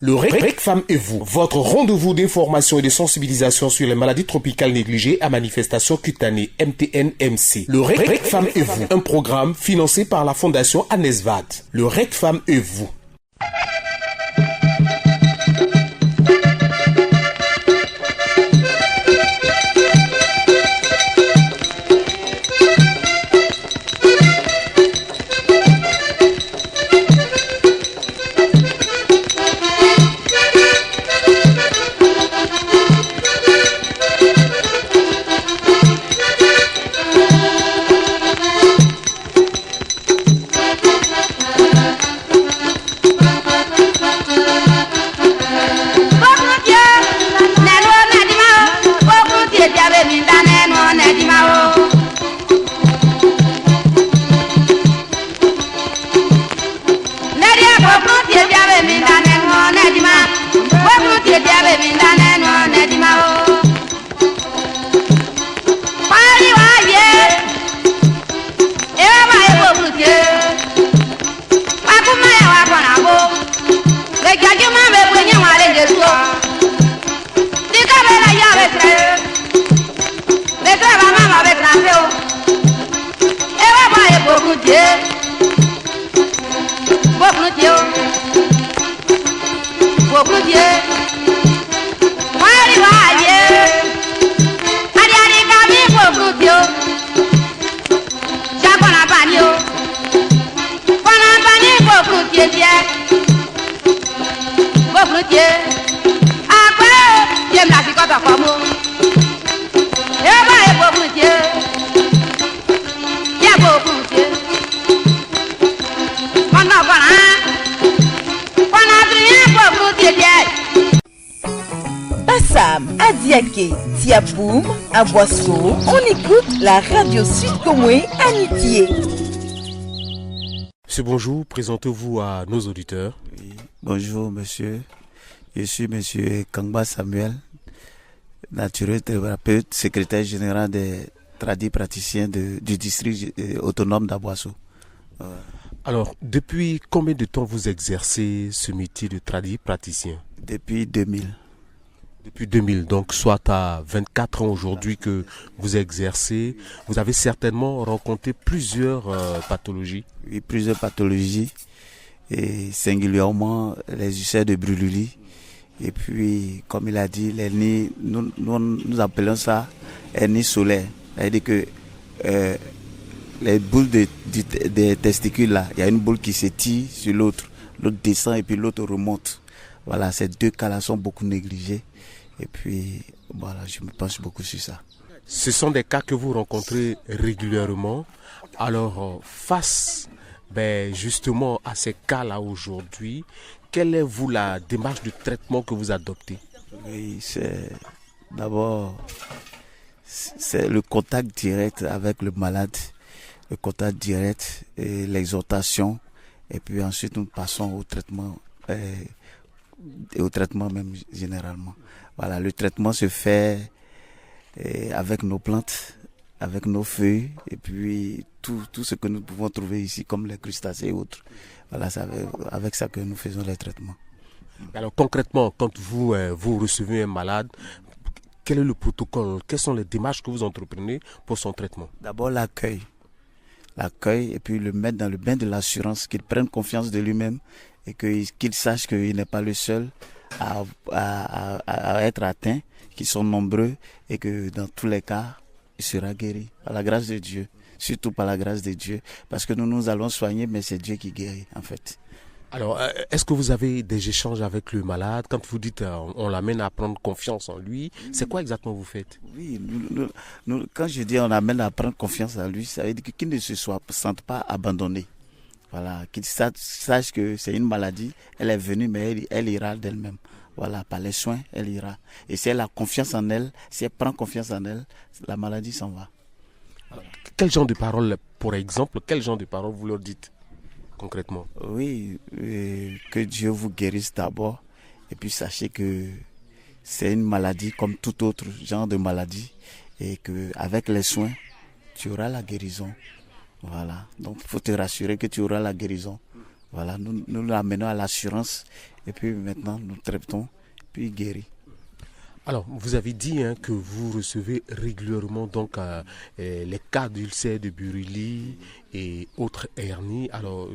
Le REC Femmes et vous, votre rendez-vous d'information et de sensibilisation sur les maladies tropicales négligées à manifestation cutanée MTN-MC. Le REC Femmes et vous, un programme financé par la Fondation Anesvad. Le REC Femmes et vous. Tiaboum, à Boisseau, on écoute la radio Sud-Comoué à Nitié. Ce bonjour, présentez-vous à nos auditeurs. Oui, bonjour monsieur, je suis monsieur Kangba Samuel, naturopathe, secrétaire général des tradis praticiens du district autonome d'Aboisseau. Alors, depuis combien de temps vous exercez ce métier de tradis praticien? Depuis 2000. Depuis 2000, donc soit à 24 ans aujourd'hui que vous exercez, vous avez certainement rencontré plusieurs pathologies. Oui, plusieurs pathologies, et singulièrement les ulcères de brûlures. Et puis, comme il a dit, les nids, nous appelons ça un nid solaire. C'est-à-dire que les boules des testicules là, il y a une boule qui s'étire sur l'autre descend et puis l'autre remonte. Voilà, ces deux cas-là sont beaucoup négligés. Et puis, voilà, je me penche beaucoup sur ça. Ce sont des cas que vous rencontrez régulièrement. Alors, face justement à ces cas-là aujourd'hui, quelle est la démarche de traitement que vous adoptez? Oui, c'est le contact direct avec le malade, le contact direct et l'exhortation. Et puis ensuite, nous passons au traitement, et au traitement même généralement. Voilà, le traitement se fait avec nos plantes, avec nos feuilles et puis tout ce que nous pouvons trouver ici comme les crustacés et autres. Voilà, c'est avec ça que nous faisons les traitements. Alors concrètement, quand vous recevez un malade, quel est le protocole? Quelles sont les démarches que vous entreprenez pour son traitement? D'abord l'accueil et puis le mettre dans le bain de l'assurance, qu'il prenne confiance de lui-même et qu'il sache qu'il n'est pas le seul à être atteint, qu'ils sont nombreux et que dans tous les cas, il sera guéri par la grâce de Dieu, surtout par la grâce de Dieu, parce que nous allons soigner, mais c'est Dieu qui guérit en fait. Alors, est-ce que vous avez des échanges avec le malade? Quand vous dites on l'amène à prendre confiance en lui, c'est quoi exactement vous faites? Oui, quand je dis on l'amène à prendre confiance en lui, ça veut dire qu'il ne se sente pas abandonné. Voilà, qu'il sache que c'est une maladie, elle est venue, mais elle ira d'elle-même. Voilà, par les soins, elle ira. Et si elle a confiance en elle, si elle prend confiance en elle, la maladie s'en va. Alors, quel genre de paroles, pour exemple, vous leur dites concrètement? Oui, que Dieu vous guérisse d'abord. Et puis sachez que c'est une maladie comme tout autre genre de maladie. Et qu'avec les soins, tu auras la guérison. Voilà, donc il faut te rassurer que tu auras la guérison. Voilà, nous l'amenons à l'assurance et puis maintenant nous traitons, puis il guérit. Alors, vous avez dit que vous recevez régulièrement donc les cas d'ulcères de Buruli et autres hernies. Alors,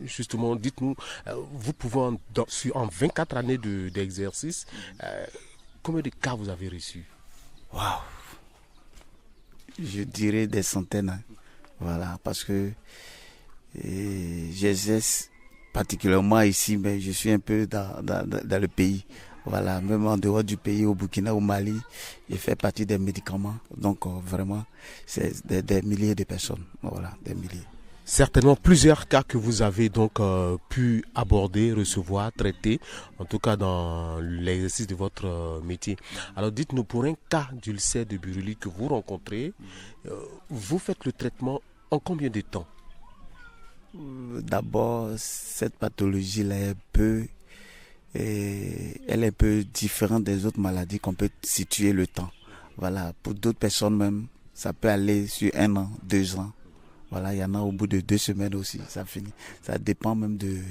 justement, dites-nous, vous pouvez en 24 années d'exercice, combien de cas vous avez reçus? Waouh! Je dirais des centaines. Hein. Voilà, parce que j'exerce particulièrement ici, mais je suis un peu dans le pays. Voilà, même en dehors du pays, au Burkina, au Mali, je fais partie des médicaments. Donc vraiment, c'est des milliers de personnes. Voilà, des milliers. Certainement plusieurs cas que vous avez donc pu aborder, recevoir, traiter, en tout cas dans l'exercice de votre métier. Alors dites-nous, pour un cas d'ulcère de Buruli que vous rencontrez, vous faites le traitement en combien de temps? D'abord, cette pathologie-là elle est un peu différente des autres maladies qu'on peut situer le temps. Voilà, pour d'autres personnes même, ça peut aller sur 1 an, 2 ans. Voilà, il y en a au bout de 2 semaines aussi, ça finit. Ça dépend même du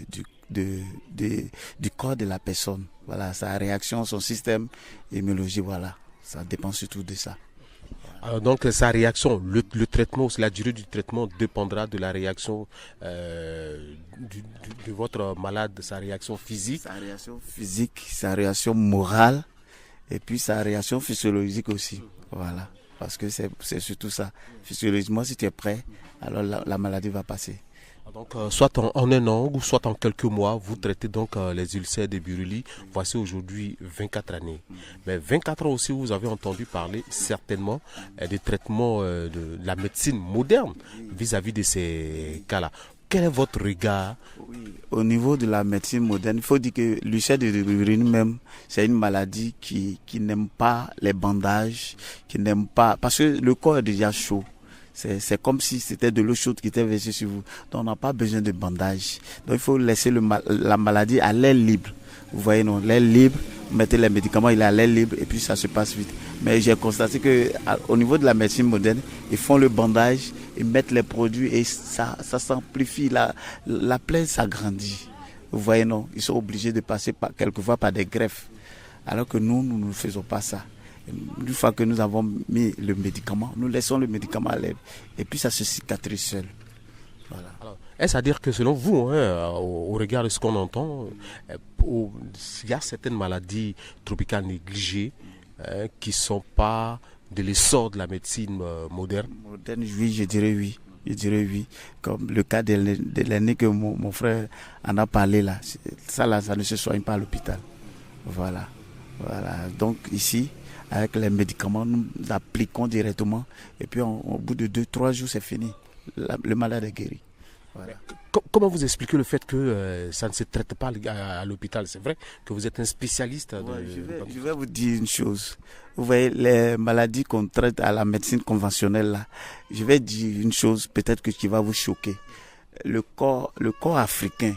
corps de la personne. Voilà, sa réaction, son système immunologique, voilà. Ça dépend surtout de ça. Alors donc sa réaction, le traitement, la durée du traitement dépendra de la réaction de votre malade, sa réaction physique. Sa réaction physique, sa réaction morale et puis sa réaction physiologique aussi. Voilà, parce que c'est surtout ça. Physiologiquement, si tu es prêt, alors la maladie va passer. Donc, soit en 1 an ou soit en quelques mois, vous traitez donc les ulcères de Buruli. Voici aujourd'hui 24 années. Mais 24 ans aussi, vous avez entendu parler certainement des traitements de la médecine moderne vis-à-vis de ces cas-là. Quel est votre regard? Oui, au niveau de la médecine moderne, il faut dire que l'ulcère de Buruli même, c'est une maladie qui n'aime pas les bandages, qui n'aime pas... Parce que le corps est déjà chaud. C'est comme si c'était de l'eau chaude qui était versée sur vous. Donc on n'a pas besoin de bandage. Donc il faut laisser la maladie à l'air libre. Vous voyez, non, l'air libre, vous mettez les médicaments, il est à l'air libre et puis ça se passe vite. Mais j'ai constaté qu'au niveau de la médecine moderne, ils font le bandage, ils mettent les produits et ça s'amplifie, la plaie s'agrandit. Vous voyez, non, ils sont obligés de passer quelquefois par des greffes. Alors que nous ne faisons pas ça. Une fois que nous avons mis le médicament, nous laissons le médicament à l'air et puis ça se cicatrise seul. Voilà. Alors, est-ce à dire que selon vous, au regard de ce qu'on entend, il y a certaines maladies tropicales négligées qui ne sont pas de l'essor de la médecine moderne? Moderne, oui, je dirais oui. Je dirais oui. Comme le cas de l'aîné que mon frère en a parlé là. Ça ne se soigne pas à l'hôpital. Voilà. Donc ici, avec les médicaments, nous appliquons directement et puis au bout de 2-3 jours, c'est fini. Le malade est guéri. Voilà. Comment vous expliquez le fait que ça ne se traite pas à l'hôpital? C'est vrai que vous êtes un spécialiste. Je vais vous dire une chose. Vous voyez, les maladies qu'on traite à la médecine conventionnelle, là, je vais dire une chose peut-être qui va vous choquer. Le corps africain,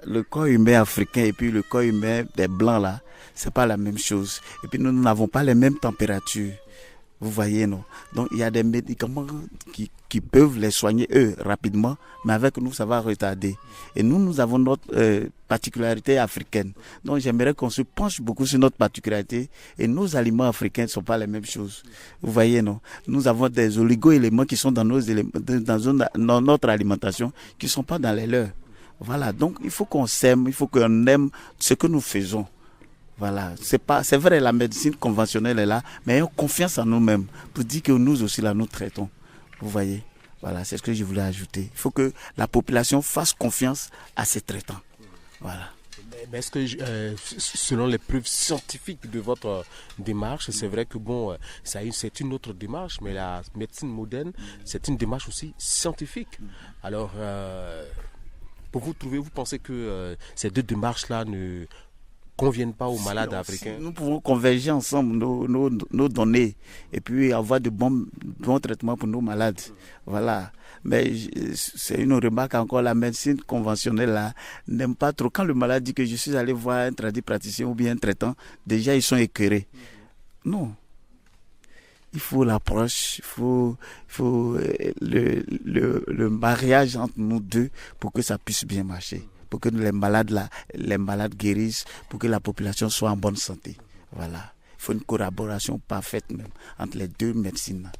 le corps humain africain et puis le corps humain des blancs, là, c'est pas la même chose. Et puis nous n'avons pas les mêmes températures. Vous voyez, non? Donc il y a des médicaments qui peuvent les soigner, eux, rapidement, mais avec nous, ça va retarder. Et nous avons notre particularité africaine. Donc j'aimerais qu'on se penche beaucoup sur notre particularité. Et nos aliments africains ne sont pas les mêmes choses. Vous voyez, non? Nous avons des oligo-éléments qui sont dans notre alimentation, qui ne sont pas dans les leurs. Voilà, donc il faut qu'on s'aime, il faut qu'on aime ce que nous faisons. Voilà, c'est vrai, la médecine conventionnelle est là, mais ayons confiance en nous-mêmes pour dire que nous aussi là nous traitons. Vous voyez, voilà, c'est ce que je voulais ajouter. Il faut que la population fasse confiance à ses traitants. Voilà. Mais est-ce que, selon les preuves scientifiques de votre démarche, c'est vrai que c'est une autre démarche, mais la médecine moderne, c'est une démarche aussi scientifique. Alors, pour vous pensez que ces deux démarches-là ne conviennent pas aux malades africains? Nous pouvons converger ensemble nos données et puis avoir de bons traitements pour nos malades. Voilà. Mais c'est une remarque encore, la médecine conventionnelle là n'aime pas trop. Quand le malade dit que je suis allé voir un tradipraticien ou bien un traitant, déjà ils sont écœurés. Non. il faut l'approche, le mariage entre nous deux pour que ça puisse bien marcher, pour que les malades guérissent, pour que la population soit en bonne santé. Voilà. Il faut une collaboration parfaite même entre les deux médecines.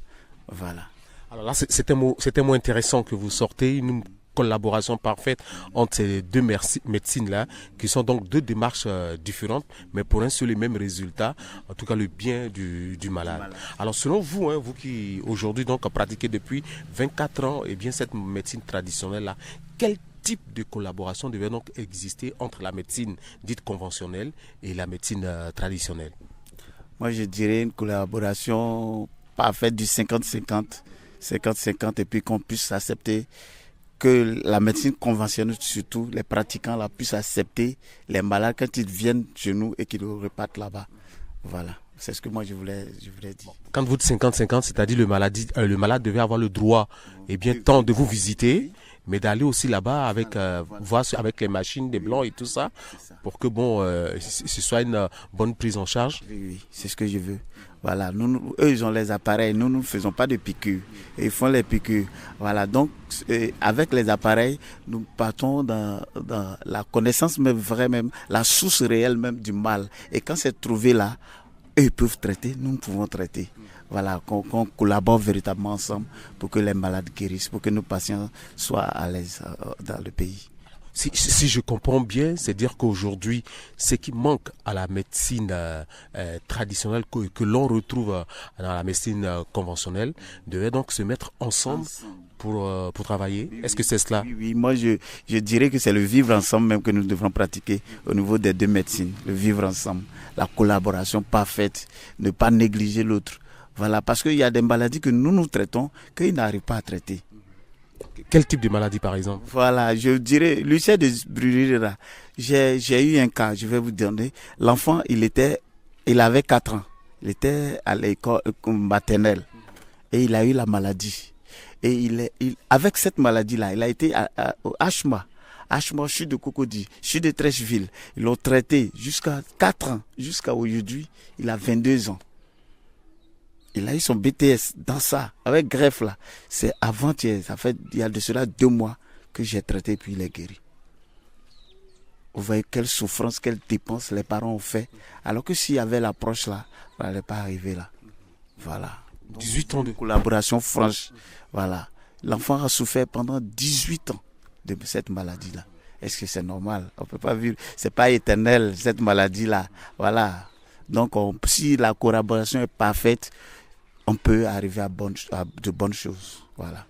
Voilà. Alors là, c'est un mot intéressant que vous sortez, une collaboration parfaite entre ces deux médecines-là, qui sont donc deux démarches différentes, mais pour un seul et même résultat, en tout cas le bien du malade. Alors selon vous, vous qui aujourd'hui donc pratiquez depuis 24 ans cette médecine traditionnelle-là, quel type de collaboration devait donc exister entre la médecine dite conventionnelle et la médecine traditionnelle? Moi, je dirais une collaboration parfaite du 50-50, et puis qu'on puisse accepter que la médecine conventionnelle, surtout les pratiquants, là, puissent accepter les malades quand ils viennent chez nous et qu'ils repartent là-bas. Voilà, c'est ce que moi je voulais dire. Quand vous dites 50-50, c'est-à-dire le malade devait avoir le droit tant de vous visiter, mais d'aller aussi là-bas avec voir avec les machines des blancs et tout ça, pour que ce soit une bonne prise en charge. Oui, c'est ce que je veux. Voilà, eux ils ont les appareils, nous ne faisons pas de piqûres, et ils font les piqûres. Voilà, donc avec les appareils, nous partons dans la connaissance même vraie, même la source réelle même du mal. Et quand c'est trouvé là, eux ils peuvent traiter, nous pouvons traiter. Voilà, qu'on collabore véritablement ensemble pour que les malades guérissent, pour que nos patients soient à l'aise dans le pays. Si je comprends bien, c'est dire qu'aujourd'hui, ce qui manque à la médecine traditionnelle que l'on retrouve dans la médecine conventionnelle devait donc se mettre ensemble pour travailler. Est-ce que c'est cela? Oui, moi je dirais que c'est le vivre ensemble même que nous devrons pratiquer au niveau des deux médecines. Le vivre ensemble, la collaboration parfaite, ne pas négliger l'autre. Voilà, parce qu'il y a des maladies que nous traitons qu'ils n'arrivent pas à traiter. Quel type de maladie par exemple? Voilà, je dirais, l'ulcère de brûlure, j'ai eu un cas, je vais vous donner. L'enfant, il avait 4 ans. Il était à l'école maternelle et il a eu la maladie. Et avec cette maladie-là, il a été au HMA, chute de Cocody, chute de Trècheville. Ils l'ont traité jusqu'à 4 ans, jusqu'à aujourd'hui, il a 22 ans. Il a eu son BTS dans ça, avec greffe là. C'est avant-hier, il y a de cela 2 mois que j'ai traité puis il est guéri. Vous voyez quelle souffrance, quelle dépense les parents ont fait. Alors que s'il y avait l'approche là, on n'allait pas arriver là. Voilà. 18 ans de collaboration franche. Voilà. L'enfant a souffert pendant 18 ans de cette maladie là. Est-ce que c'est normal? On ne peut pas vivre. C'est pas éternel cette maladie là. Voilà. Donc si la collaboration est parfaite, on peut arriver à de bonnes choses. Voilà.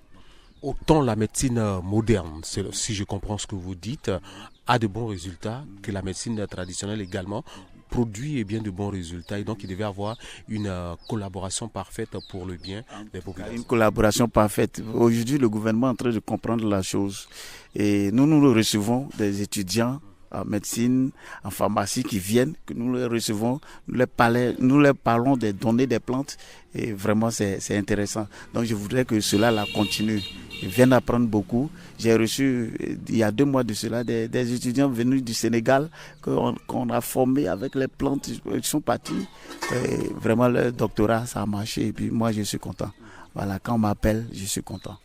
Autant la médecine moderne, si je comprends ce que vous dites, a de bons résultats, que la médecine traditionnelle également produit de bons résultats. Et donc, il devait avoir une collaboration parfaite pour le bien des populations. Une collaboration parfaite. Aujourd'hui, le gouvernement est en train de comprendre la chose. Et nous recevons des étudiants en médecine, en pharmacie qui viennent, que nous les recevons, nous les parlons des données des plantes et vraiment c'est intéressant. Donc je voudrais que cela continue. Ils viennent apprendre beaucoup. J'ai reçu il y a 2 mois de cela des étudiants venus du Sénégal qu'on a formés avec les plantes. Ils sont partis. Et vraiment le doctorat ça a marché et puis moi je suis content. Voilà, quand on m'appelle, je suis content.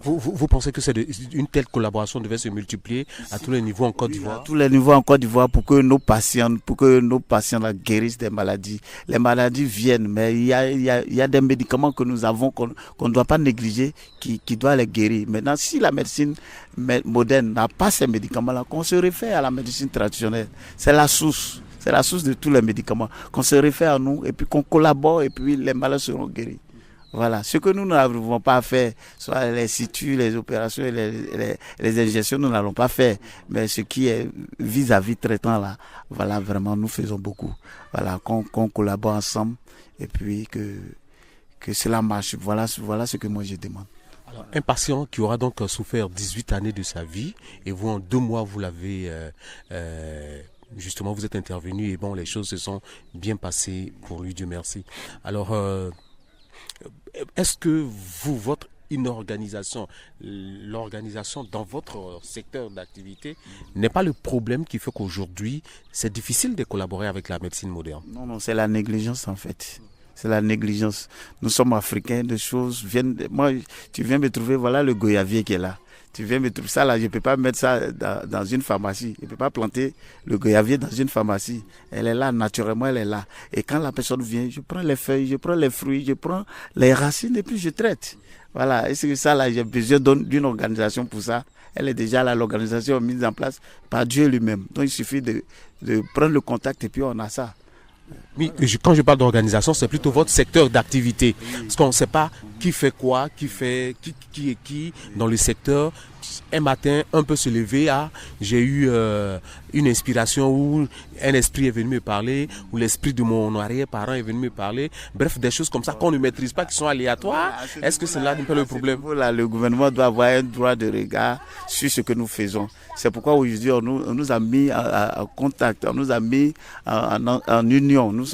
Vous pensez que une telle collaboration devait se multiplier à tous les niveaux en Côte d'Ivoire? À tous les niveaux en Côte d'Ivoire pour que nos patients guérissent des maladies. Les maladies viennent, mais il y a des médicaments que nous avons qu'on ne doit pas négliger, qui doivent les guérir. Maintenant, si la médecine moderne n'a pas ces médicaments-là, qu'on se réfère à la médecine traditionnelle. C'est la source. C'est la source de tous les médicaments. Qu'on se réfère à nous et puis qu'on collabore et puis les malades seront guéris. Voilà, ce que nous n'avons pas fait, soit les situs, les opérations, les injections, nous n'allons pas faire. Mais ce qui est vis-à-vis traitant là, voilà, vraiment, nous faisons beaucoup. Voilà, qu'on collabore ensemble et puis que cela marche. Voilà ce que moi je demande. Alors, un patient qui aura donc souffert 18 années de sa vie et vous, en 2 mois, vous l'avez... justement, vous êtes intervenu et les choses se sont bien passées pour lui, Dieu merci. Alors... est-ce que votre organisation, l'organisation dans votre secteur d'activité n'est pas le problème qui fait qu'aujourd'hui, c'est difficile de collaborer avec la médecine moderne? Non, c'est la négligence en fait. C'est la négligence. Nous sommes africains, des choses viennent... Moi, tu viens me trouver, voilà le goyavier qui est là. Tu viens me trouver ça là, je ne peux pas mettre ça dans une pharmacie. Je ne peux pas planter le goyavier dans une pharmacie. Elle est là, naturellement, elle est là. Et quand la personne vient, je prends les feuilles, je prends les fruits, je prends les racines et puis je traite. Voilà, et c'est ça là, j'ai besoin d'une organisation pour ça. Elle est déjà là, l'organisation mise en place par Dieu lui-même. Donc il suffit de prendre le contact et puis on a ça. Oui, quand je parle d'organisation, c'est plutôt votre secteur d'activité. Parce qu'on ne sait pas qui fait quoi, qui est qui dans le secteur. Un matin, on peut se lever à j'ai eu une inspiration où un esprit est venu me parler, ou l'esprit de mon arrière-parent est venu me parler. Bref, des choses comme ça qu'on ne maîtrise pas, qui sont aléatoires. Est-ce que c'est là un peu le problème? Là, le gouvernement doit avoir un droit de regard sur ce que nous faisons. C'est pourquoi aujourd'hui, on nous a mis en contact, on nous a mis en union. Nous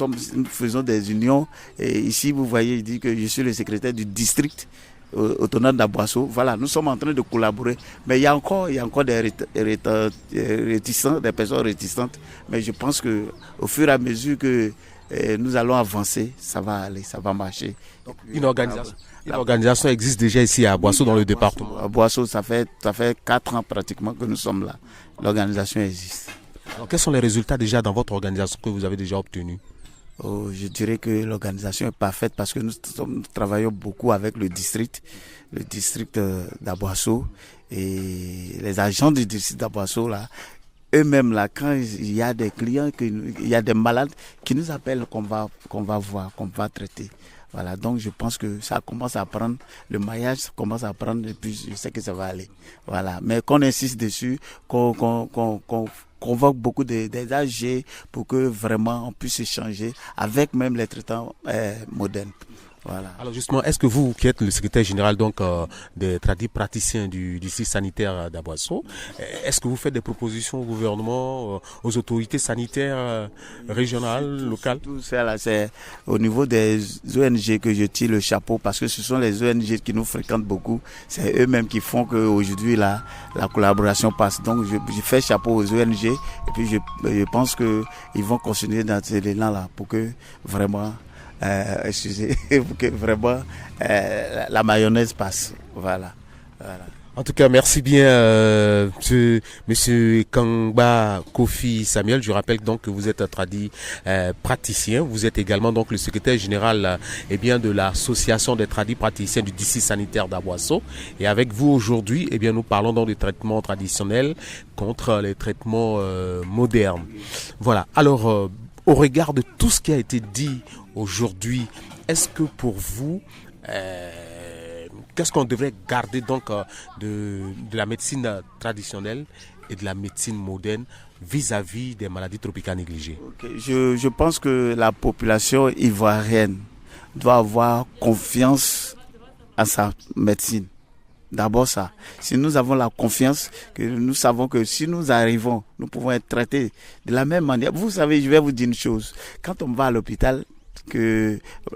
faisons des unions. Et ici, vous voyez, il dit que je suis le secrétaire du district autonome d'Aboisseau. Voilà, nous sommes en train de collaborer. Mais il y a encore des réticents, des personnes réticentes. Mais je pense qu'au fur et à mesure que nous allons avancer, ça va aller, ça va marcher. Donc, une organisation existe déjà ici à Aboisseau, dans le département. À Aboisseau, ça fait 4 ans pratiquement que nous sommes là. L'organisation existe. Alors, quels sont les résultats déjà dans votre organisation que vous avez déjà obtenus? Je dirais que l'organisation est parfaite parce que nous travaillons beaucoup avec le district d'Aboisseau, et les agents du district d'Aboisseau là, eux-mêmes là, quand il y a des clients, il y a des malades qui nous appellent qu'on va voir, qu'on va traiter. Voilà, donc je pense que ça commence à prendre, le maillage commence à prendre et puis je sais que ça va aller. Voilà, mais qu'on insiste dessus, qu'on convoque beaucoup des AG pour que vraiment on puisse échanger avec même les traitants modernes. Voilà. Alors justement, est-ce que vous, qui êtes le secrétaire général donc des praticiens du district sanitaire d'Aboisseau, est-ce que vous faites des propositions au gouvernement, aux autorités sanitaires régionales, locales? Tout ça là, c'est au niveau des ONG que je tire le chapeau parce que ce sont les ONG qui nous fréquentent beaucoup. C'est eux-mêmes qui font qu'aujourd'hui la collaboration passe. Donc je fais chapeau aux ONG et puis je pense qu'ils vont continuer dans cet élan-là pour que vraiment... pour que vraiment la mayonnaise passe. Voilà. En tout cas, merci bien, monsieur Kangba Kofi Samuel. Je rappelle donc que vous êtes praticien. Vous êtes également donc le secrétaire général de l'association des praticiens du district sanitaire d'Aboisseau. Et avec vous aujourd'hui, nous parlons donc des traitements traditionnels contre les traitements modernes. Voilà. Alors, au regard de tout ce qui a été dit aujourd'hui, est-ce que pour vous, qu'est-ce qu'on devrait garder donc de la médecine traditionnelle et de la médecine moderne vis-à-vis des maladies tropicales négligées? Je pense que la population ivoirienne doit avoir confiance en sa médecine. D'abord ça. Si nous avons la confiance, que nous savons que si nous arrivons, nous pouvons être traités de la même manière. Vous savez, je vais vous dire une chose. Quand on va à l'hôpital,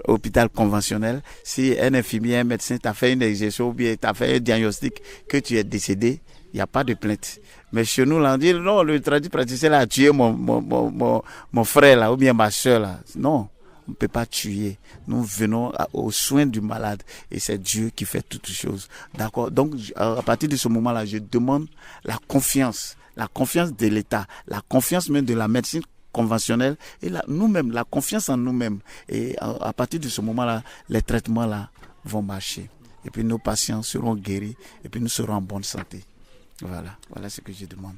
hôpital conventionnel, si un infirmier, un médecin t'a fait une injection ou bien t'a fait un diagnostic que tu es décédé, il n'y a pas de plainte. Mais chez nous, là, on dit non, le praticien là a tué mon frère là, ou bien ma soeur là. Non. On ne peut pas tuer. Nous venons aux soins du malade et c'est Dieu qui fait toutes choses. D'accord. Donc, à partir de ce moment-là, je demande la confiance de l'État, la confiance même de la médecine conventionnelle et nous-mêmes, la confiance en nous-mêmes. Et à partir de ce moment-là, les traitements là vont marcher. Et puis nos patients seront guéris et puis nous serons en bonne santé. Voilà ce que je demande.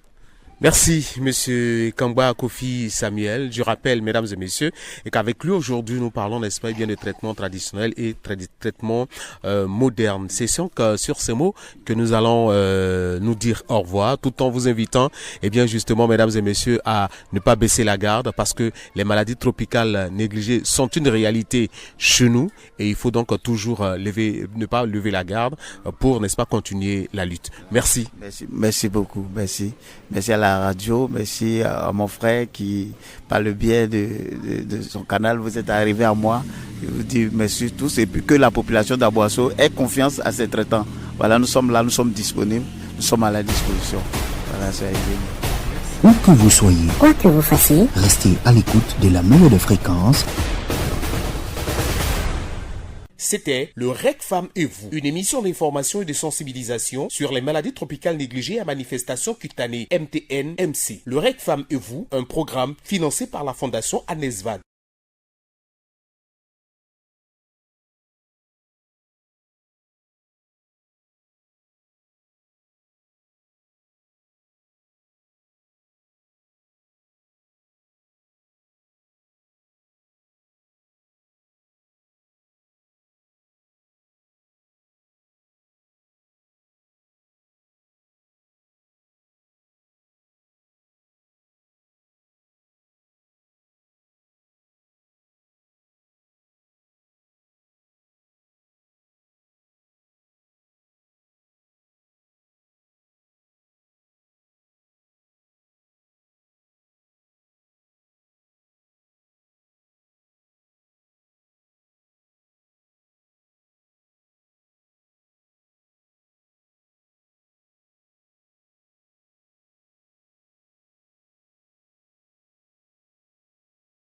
Merci, monsieur Kangba Kofi Samuel. Je rappelle, mesdames et messieurs, et qu'avec lui aujourd'hui, nous parlons, n'est-ce pas, bien de traitements traditionnels et traitements modernes. C'est sur ces mots que nous allons nous dire au revoir, tout en vous invitant, justement, mesdames et messieurs, à ne pas baisser la garde parce que les maladies tropicales négligées sont une réalité chez nous et il faut donc toujours ne pas lever la garde pour, n'est-ce pas, continuer la lutte. Merci. Merci beaucoup. Merci à la radio, merci à mon frère qui, par le biais de son canal, vous êtes arrivé à moi. Je vous dis merci tous et puis que la population d'Aboisseau ait confiance à ses traitants. Voilà, nous sommes là, nous sommes disponibles, nous sommes à la disposition. Voilà, c'est arrivé. Où que vous soyez, quoi que vous fassiez, restez à l'écoute de la meilleure des fréquences. C'était le REC Femmes et vous, une émission d'information et de sensibilisation sur les maladies tropicales négligées à manifestation cutanée MTN-MC. Le REC Femmes et vous, un programme financé par la Fondation Anesvan.